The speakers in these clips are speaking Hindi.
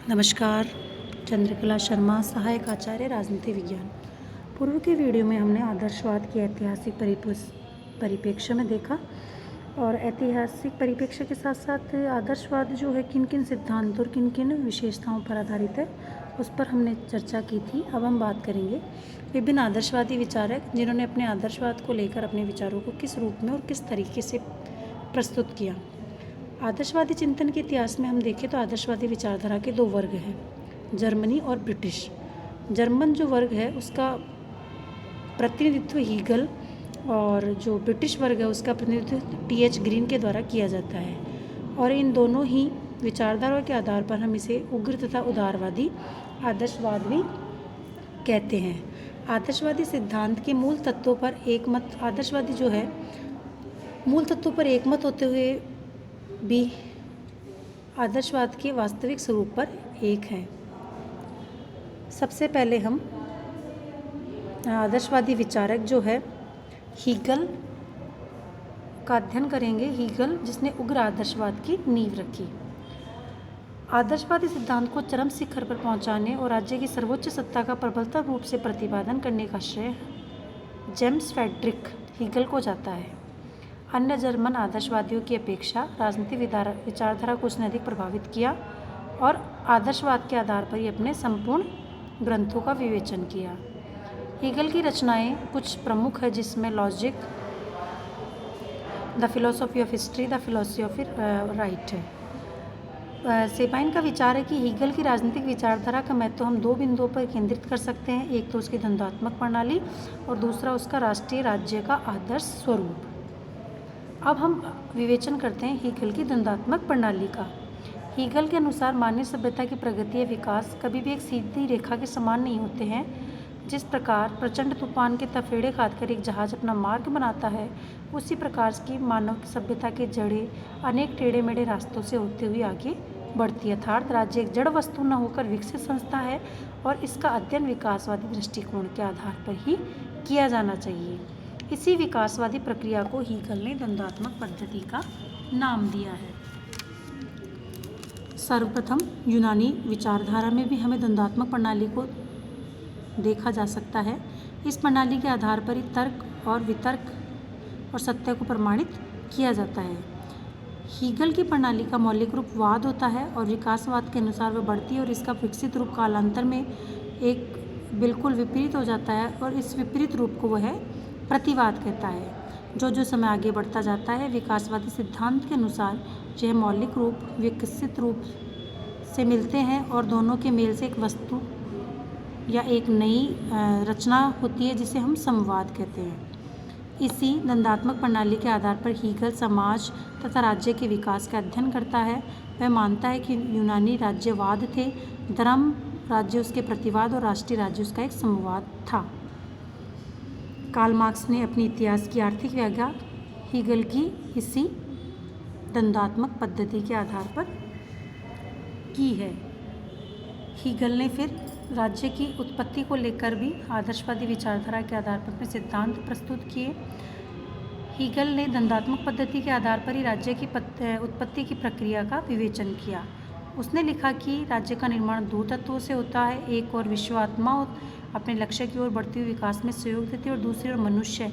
नमस्कार। चंद्रकला शर्मा, सहायक आचार्य राजनीति विज्ञान। पूर्व के वीडियो में हमने आदर्शवाद के ऐतिहासिक परिप्रेक्ष्य में देखा और ऐतिहासिक परिप्रेक्ष्य के साथ साथ आदर्शवाद जो है किन किन सिद्धांत और किन किन विशेषताओं पर आधारित है उस पर हमने चर्चा की थी। अब हम बात करेंगे विभिन्न आदर्शवादी विचारक जिन्होंने अपने आदर्शवाद को लेकर अपने विचारों को किस रूप में और किस तरीके से प्रस्तुत किया। आदर्शवादी चिंतन के इतिहास में हम देखें तो आदर्शवादी विचारधारा के दो वर्ग हैं, जर्मनी और ब्रिटिश। जर्मन जो वर्ग है उसका प्रतिनिधित्व हीगल और जो ब्रिटिश वर्ग है उसका प्रतिनिधित्व टी.एच. ग्रीन के द्वारा किया जाता है और इन दोनों ही विचारधारा के आधार पर हम इसे उग्र तथा उदारवादी आदर्शवाद भी कहते हैं। आदर्शवादी सिद्धांत के मूल तत्वों पर एकमत आदर्शवादी जो है मूल तत्वों पर एकमत होते हुए भी आदर्शवाद के वास्तविक स्वरूप पर एक है। सबसे पहले हम आदर्शवादी विचारक जो है हीगल का अध्ययन करेंगे। हीगल जिसने उग्र आदर्शवाद की नींव रखी। आदर्शवादी सिद्धांत को चरम शिखर पर पहुंचाने और राज्य की सर्वोच्च सत्ता का प्रबलता रूप से प्रतिपादन करने का श्रेय जेम्स फ्रेडरिक हीगल को जाता है। अन्य जर्मन आदर्शवादियों की अपेक्षा राजनीतिक विचारधारा को उसने अधिक प्रभावित किया और आदर्शवाद के आधार पर ही अपने संपूर्ण ग्रंथों का विवेचन किया। हीगल की रचनाएं कुछ प्रमुख है जिसमें logic, the philosophy of history, the philosophy of right है। सेपाइन का विचार है कि हीगल की राजनीतिक विचारधारा का महत्व हम दो बिंदुओं पर केंद्रित कर सकते हैं, एक तो उसकी द्वंद्वात्मक प्रणाली और दूसरा उसका राष्ट्रीय राज्य का आदर्श स्वरूप। अब हम विवेचन करते हैं हीगल की द्वंद्वात्मक प्रणाली का। हीगल के अनुसार मानवीय सभ्यता की प्रगति या विकास कभी भी एक सीधी रेखा के समान नहीं होते हैं। जिस प्रकार प्रचंड तूफान के तफेड़े खाकर एक जहाज अपना मार्ग बनाता है, उसी प्रकार की मानव सभ्यता के जड़ें अनेक टेढ़े मेढ़े रास्तों से होते हुए आगे बढ़ती है। अर्थात राज्य एक जड़ वस्तु न होकर विकसित संस्था है और इसका अध्ययन विकासवादी दृष्टिकोण के आधार पर ही किया जाना चाहिए। इसी विकासवादी प्रक्रिया को हीगल ने द्वंद्वात्मक पद्धति का नाम दिया है। सर्वप्रथम यूनानी विचारधारा में भी हमें द्वंद्वात्मक प्रणाली को देखा जा सकता है। इस प्रणाली के आधार पर ही तर्क और वितर्क और सत्य को प्रमाणित किया जाता है। हीगल की प्रणाली का मौलिक रूप वाद होता है और विकासवाद के अनुसार वह बढ़ती है और इसका विकसित रूप कालांतर में एक बिल्कुल विपरीत हो जाता है और इस विपरीत रूप को वह प्रतिवाद कहता है। जो समय आगे बढ़ता जाता है, विकासवादी सिद्धांत के अनुसार यह मौलिक रूप विकसित रूप से मिलते हैं और दोनों के मेल से एक वस्तु या एक नई रचना होती है जिसे हम समवाद कहते हैं। इसी द्वंद्वात्मक प्रणाली के आधार पर हीगल समाज तथा राज्य के विकास का अध्ययन करता है। वह मानता है कि यूनानी राज्यवाद थे, धर्म राज्य उसके प्रतिवाद और राष्ट्रीय राज्य उसका एक समवाद था। कार्ल मार्क्स ने अपनी इतिहास की आर्थिक व्याख्या हीगल की इसी द्वंद्वात्मक पद्धति के आधार पर की है। हीगल ने फिर राज्य की उत्पत्ति को लेकर भी आदर्शवादी विचारधारा के आधार पर अपने सिद्धांत प्रस्तुत किए। हीगल ने द्वंद्वात्मक पद्धति के आधार पर ही राज्य की उत्पत्ति की प्रक्रिया का विवेचन किया। उसने लिखा कि राज्य का निर्माण दो तत्वों से होता है, एक और विश्वात्मा अपने लक्ष्य की ओर बढ़ते हुए विकास में सहयोग देते हैं और दूसरी ओर मनुष्य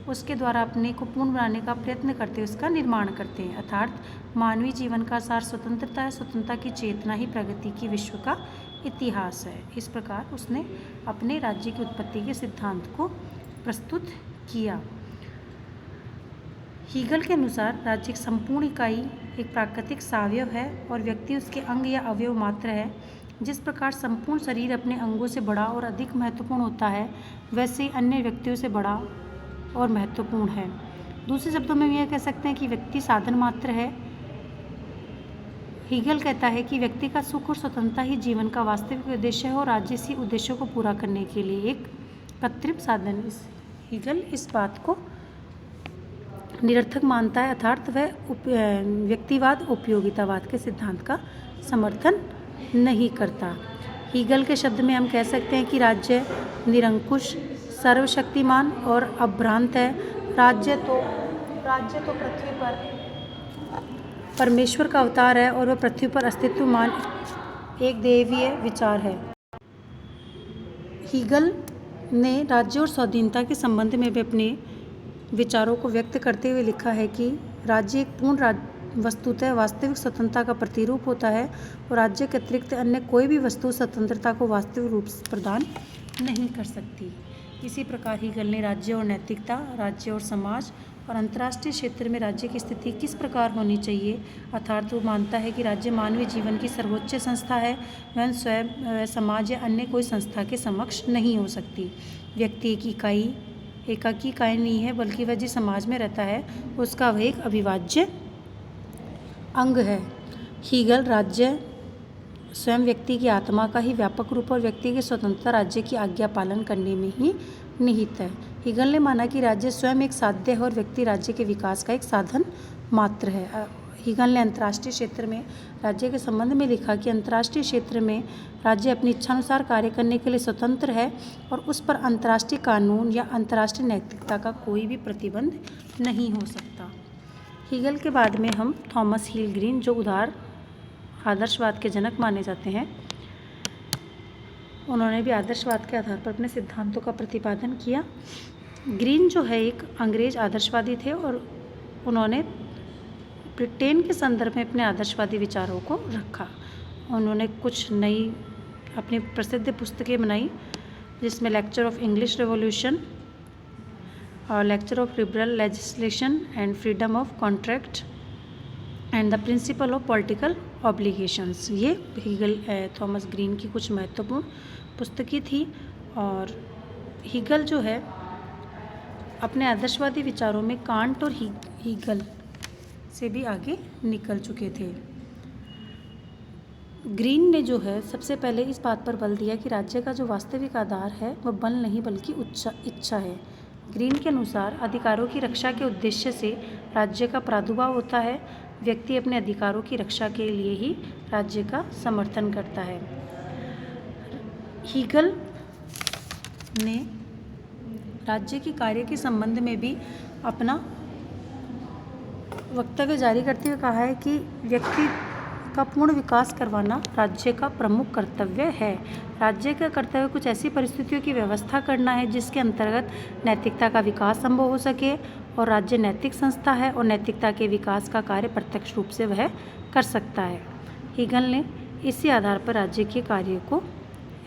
उसके द्वारा अपने को पूर्ण बनाने का प्रयत्न करते हुए उसका निर्माण करते हैं। अर्थात मानवीय जीवन का सार स्वतंत्रता है, स्वतंत्रता की चेतना ही प्रगति की विश्व का इतिहास है। इस प्रकार उसने अपने राज्य की उत्पत्ति के सिद्धांत को प्रस्तुत किया। हीगल के अनुसार राज्य एक संपूर्ण इकाई, एक प्राकृतिक सावयव है और व्यक्ति उसके अंग या अवयव मात्र है। जिस प्रकार संपूर्ण शरीर अपने अंगों से बड़ा और अधिक महत्वपूर्ण होता है, वैसे ही अन्य व्यक्तियों से बड़ा और महत्वपूर्ण है। दूसरे शब्दों में यह कह सकते हैं कि व्यक्ति साधन मात्र है। हीगल कहता है कि व्यक्ति का सुख और स्वतंत्रता ही जीवन का वास्तविक उद्देश्य है और राज्य इसी उद्देश्यों को पूरा करने के लिए एक कृत्रिम साधन। हीगल इस बात को निरर्थक मानता है, अर्थात वह व्यक्तिवाद उपयोगितावाद के सिद्धांत का समर्थन नहीं करता। हीगल के शब्द में हम कह सकते हैं कि राज्य निरंकुश, सर्वशक्तिमान और अभ्रांत है। राज्य तो पृथ्वी पर परमेश्वर का अवतार है और वह पृथ्वी पर अस्तित्वमान एक दैवीय विचार है। हीगल ने राज्य और स्वाधीनता के संबंध में भी अपने विचारों को व्यक्त करते हुए लिखा है कि राज्य एक पूर्ण वस्तुतः वास्तविक स्वतंत्रता का प्रतिरूप होता है और राज्य के अतिरिक्त अन्य कोई भी वस्तु स्वतंत्रता को वास्तविक रूप से प्रदान नहीं कर सकती। इसी प्रकार हीगल ने राज्य और नैतिकता, राज्य और समाज और अंतर्राष्ट्रीय क्षेत्र में राज्य की स्थिति किस प्रकार होनी चाहिए, अर्थात वो मानता है कि राज्य मानवीय जीवन की सर्वोच्च संस्था है, वह स्वयं समाज या अन्य कोई संस्था के समक्ष नहीं हो सकती। व्यक्ति एकाकी इकाई नहीं है, बल्कि वह जिस समाज में रहता है उसका वह एक अविभाज्य अंग है। हीगल राज्य स्वयं व्यक्ति की आत्मा का ही व्यापक रूप और व्यक्ति की स्वतंत्रता राज्य की आज्ञा पालन करने में ही निहित है। हीगल ने माना कि राज्य स्वयं एक साध्य है और व्यक्ति राज्य के विकास का एक साधन मात्र है। हीगल ने अंतर्राष्ट्रीय क्षेत्र में राज्य के संबंध में लिखा कि अंतर्राष्ट्रीय क्षेत्र में राज्य अपनी इच्छानुसार कार्य करने के लिए स्वतंत्र है और उस पर अंतर्राष्ट्रीय कानून या अंतर्राष्ट्रीय नैतिकता का कोई भी प्रतिबंध नहीं हो सकता। हीगल के बाद में हम थॉमस हील ग्रीन, जो उदार आदर्शवाद के जनक माने जाते हैं, उन्होंने भी आदर्शवाद के आधार पर अपने सिद्धांतों का प्रतिपादन किया। ग्रीन जो है एक अंग्रेज आदर्शवादी थे और उन्होंने ब्रिटेन के संदर्भ में अपने आदर्शवादी विचारों को रखा। उन्होंने कुछ नई अपनी प्रसिद्ध पुस्तकें बनाई, जिसमें लेक्चर ऑफ इंग्लिश रेवोल्यूशन और lecture of liberal legislation and freedom of contract and the principle of political obligations, ये हीगल थॉमस ग्रीन की कुछ महत्वपूर्ण पुस्तकें थी। और हीगल जो है अपने आदर्शवादी विचारों में कांट और हीगल से भी आगे निकल चुके थे। ग्रीन ने जो है सबसे पहले इस बात पर बल दिया कि राज्य का जो वास्तविक आधार है वह बल नहीं बल्कि इच्छा है। ग्रीन के अनुसार अधिकारों की रक्षा के उद्देश्य से राज्य का प्रादुर्भाव होता है। व्यक्ति अपने अधिकारों की रक्षा के लिए ही राज्य का समर्थन करता है। हीगल ने राज्य के कार्य के संबंध में भी अपना वक्तव्य जारी करते हुए कहा है कि व्यक्ति का पूर्ण विकास करवाना राज्य का प्रमुख कर्तव्य है। राज्य का कर्तव्य कुछ ऐसी परिस्थितियों की व्यवस्था करना है जिसके अंतर्गत नैतिकता का विकास संभव हो सके, और राज्य नैतिक संस्था है और नैतिकता के विकास का कार्य प्रत्यक्ष रूप से वह कर सकता है। हीगल ने इसी आधार पर राज्य के कार्य को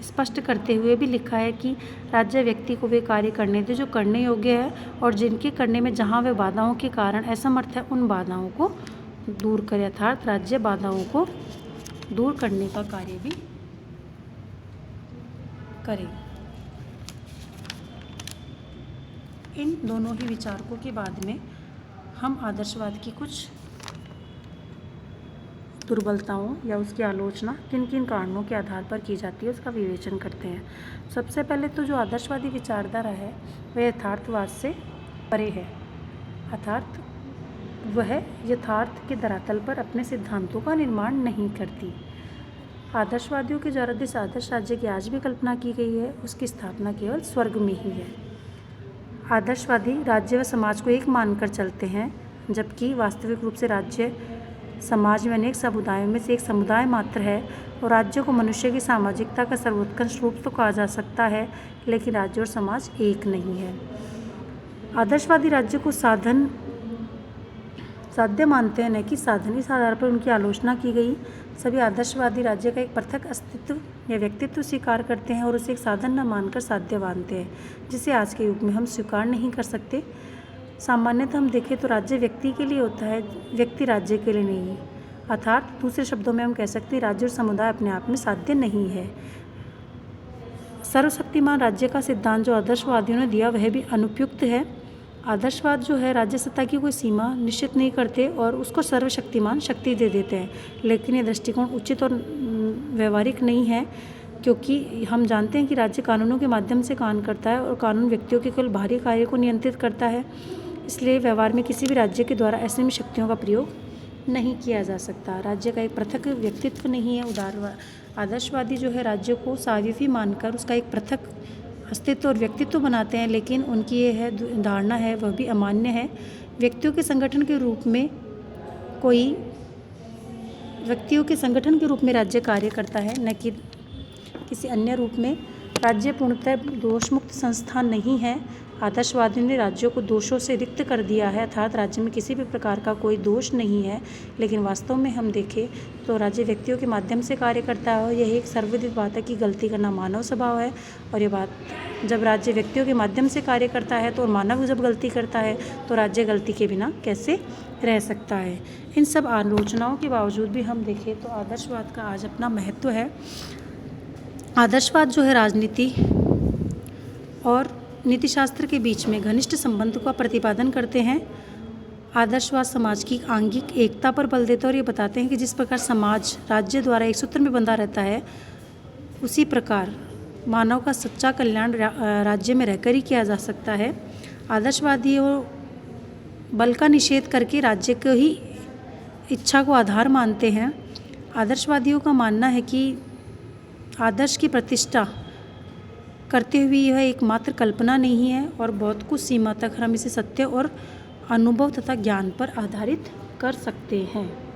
स्पष्ट करते हुए भी लिखा है कि राज्य व्यक्ति को वे कार्य करने दे जो करने योग्य है, और जिनके करने में जहाँ वे बाधाओं के कारण असमर्थ है उन बाधाओं को दूर करे, अर्थात राज्य बाधाओं को दूर करने का कार्य भी करे। इन दोनों ही विचारकों के बाद में हम आदर्शवाद की कुछ दुर्बलताओं या उसकी आलोचना किन किन कारणों के आधार पर की जाती है उसका विवेचन करते हैं। सबसे पहले तो जो आदर्शवादी विचारधारा है वह यथार्थवाद से परे है, अर्थात वह यथार्थ के धरातल पर अपने सिद्धांतों का निर्माण नहीं करती। आदर्शवादियों के द्वारा जिस आदर्श राज्य की आज भी कल्पना की गई है उसकी स्थापना केवल स्वर्ग में ही है। आदर्शवादी राज्य व समाज को एक मानकर चलते हैं, जबकि वास्तविक रूप से राज्य समाज में अनेक समुदायों में से एक समुदाय मात्र है, और राज्य को मनुष्य की सामाजिकता का सर्वोत्कृष्ट रूप तो कहा जा सकता है, लेकिन राज्य और समाज एक नहीं है। आदर्शवादी राज्य को साध्य मानते हैं, न कि साधन। इस आधार पर उनकी आलोचना की गई। सभी आदर्शवादी राज्य का एक पृथक अस्तित्व या व्यक्तित्व स्वीकार करते हैं और उसे एक साधन न मानकर साध्य मानते हैं, जिसे आज के युग में हम स्वीकार नहीं कर सकते। सामान्यतः हम देखें तो राज्य व्यक्ति के लिए होता है, व्यक्ति राज्य के लिए नहीं है। अर्थात दूसरे शब्दों में हम कह सकते हैं राज्य और समुदाय अपने आप में साध्य नहीं है। सर्वशक्तिमान राज्य का सिद्धांत जो आदर्शवादियों ने दिया वह भी अनुपयुक्त है। आदर्शवाद जो है राज्य सत्ता की कोई सीमा निश्चित नहीं करते और उसको सर्वशक्तिमान शक्ति दे देते हैं, लेकिन ये दृष्टिकोण उचित और व्यवहारिक नहीं है, क्योंकि हम जानते हैं कि राज्य कानूनों के माध्यम से काम करता है और कानून व्यक्तियों के केवल बाहरी कार्य को नियंत्रित करता है। इसलिए व्यवहार में किसी भी राज्य के द्वारा असीमित शक्तियों का प्रयोग नहीं किया जा सकता। राज्य का एक पृथक व्यक्तित्व नहीं है। आदर्शवादी जो है राज्य को साविफी मानकर उसका एक पृथक अस्तित्व और व्यक्तित्व बनाते हैं, लेकिन उनकी ये है धारणा है वह भी अमान्य है। व्यक्तियों के संगठन के रूप में कोई व्यक्तियों के संगठन के रूप में राज्य कार्य करता है, न कि किसी अन्य रूप में। राज्य पूर्णतः दोषमुक्त संस्थान नहीं है। आदर्शवादियों ने राज्यों को दोषों से रिक्त कर दिया है, अर्थात राज्य में किसी भी प्रकार का कोई दोष नहीं है। लेकिन वास्तव में हम देखें तो राज्य व्यक्तियों के माध्यम से कार्य करता है और यह एक सर्वविदित बात है कि गलती करना मानव स्वभाव है। और ये बात जब राज्य व्यक्तियों के माध्यम से कार्य करता है तो मानव जब गलती करता है तो राज्य गलती के बिना कैसे रह सकता है। इन सब आलोचनाओं के बावजूद भी हम देखें तो आदर्शवाद का आज अपना महत्व है। आदर्शवाद जो है राजनीति और नीतिशास्त्र के बीच में घनिष्ठ संबंध का प्रतिपादन करते हैं। आदर्शवाद समाज की आंगिक एकता पर बल देता है और ये बताते हैं कि जिस प्रकार समाज राज्य द्वारा एक सूत्र में बंधा रहता है, उसी प्रकार मानव का सच्चा कल्याण राज्य में रहकर ही किया जा सकता है। आदर्शवादियों बल का निषेध करके राज्य को ही इच्छा को आधार मानते हैं। आदर्शवादियों का मानना है कि आदर्श की प्रतिष्ठा करते हुए यह एकमात्र कल्पना नहीं है और बहुत कुछ सीमा तक हम इसे सत्य और अनुभव तथा ज्ञान पर आधारित कर सकते हैं।